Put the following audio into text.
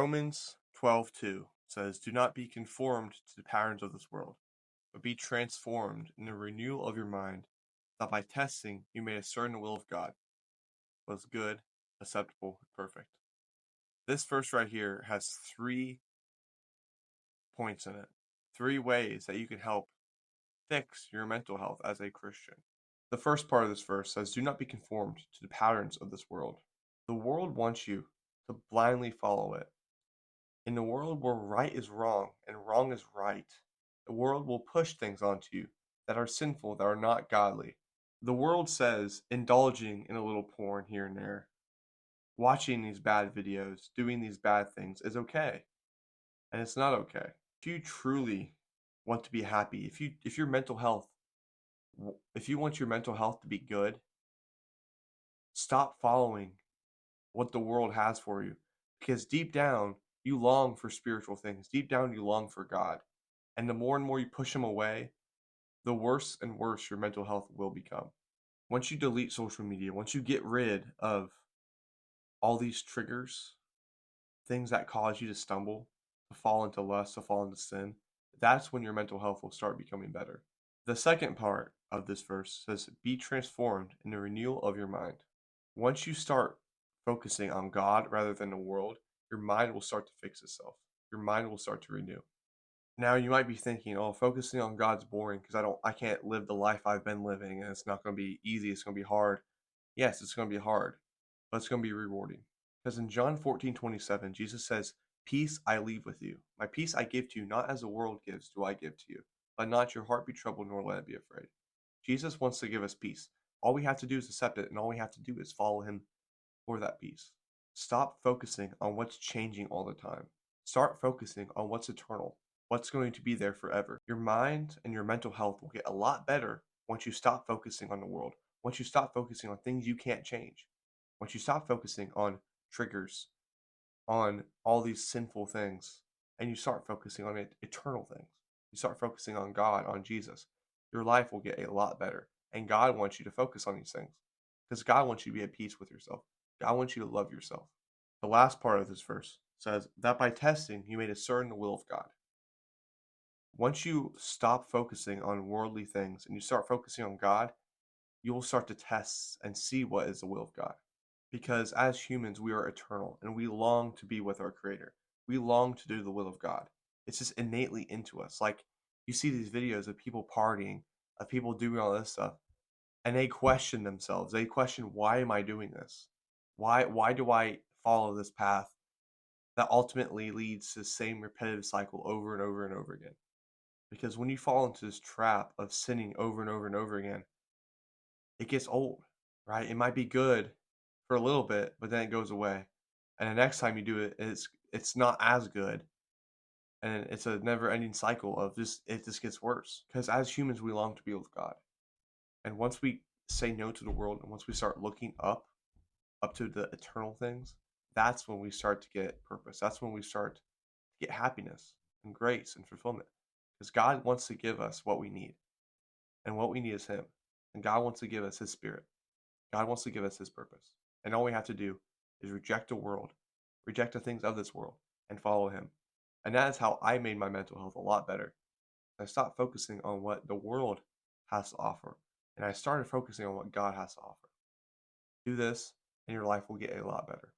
Romans 12:2 says, "Do not be conformed to the patterns of this world, but be transformed in the renewal of your mind, that by testing you may discern the will of God, what is good, acceptable, and perfect." This verse right here has 3 points in it, 3 ways that you can help fix your mental health as a Christian. The first part of this verse says, "Do not be conformed to the patterns of this world." The world wants you to blindly follow it. In a world where right is wrong and wrong is right, the world will push things onto you that are sinful, that are not godly. The world says indulging in a little porn here and there, watching these bad videos, doing these bad things is okay, and it's not okay. If you truly want to be happy, if your mental health, if you want your mental health to be good, stop following what the world has for you, because deep down you long for spiritual things. Deep down you long for God. And the more and more you push him away, the worse and worse your mental health will become. Once you delete social media, once you get rid of all these triggers, things that cause you to stumble, to fall into lust, to fall into sin, that's when your mental health will start becoming better. The second part of this verse says, "Be transformed in the renewal of your mind." Once you start focusing on God rather than the world, your mind will start to fix itself. Your mind will start to renew. Now you might be thinking, "Oh, focusing on God's boring because I can't live the life I've been living, and it's not going to be easy. It's going to be hard." Yes, it's going to be hard, but it's going to be rewarding. Because in John 14:27, Jesus says, "Peace I leave with you. My peace I give to you, not as the world gives, do I give to you. Let not your heart be troubled, nor let it be afraid." Jesus wants to give us peace. All we have to do is accept it, and all we have to do is follow him for that peace. Stop focusing on what's changing all the time. Start focusing on what's eternal, what's going to be there forever. Your mind and your mental health will get a lot better once you stop focusing on the world, once you stop focusing on things you can't change, once you stop focusing on triggers, on all these sinful things, and you start focusing on eternal things. You start focusing on God, on Jesus. Your life will get a lot better. And God wants you to focus on these things because God wants you to be at peace with yourself. God wants you to love yourself. The last part of this verse says that by testing you may discern the will of God. Once you stop focusing on worldly things and you start focusing on God, you will start to test and see what is the will of God. Because as humans, we are eternal and we long to be with our Creator. We long to do the will of God. It's just innately into us. Like you see these videos of people partying, of people doing all this stuff, and they question themselves. They question, why am I doing this? Why do I follow this path that ultimately leads to the same repetitive cycle over and over and over again? Because when you fall into this trap of sinning over and over and over again, it gets old, right? It might be good for a little bit, but then it goes away. And the next time you do it, it's not as good. And it's a never-ending cycle of it just gets worse. Because as humans, we long to be with God. And once we say no to the world and once we start looking up to the eternal things, that's when we start to get purpose. That's when we start to get happiness and grace and fulfillment. Because God wants to give us what we need. And what we need is Him. And God wants to give us His Spirit. God wants to give us His purpose. And all we have to do is reject the world, reject the things of this world, and follow Him. And that is how I made my mental health a lot better. I stopped focusing on what the world has to offer, and I started focusing on what God has to offer. Do this, and your life will get a lot better.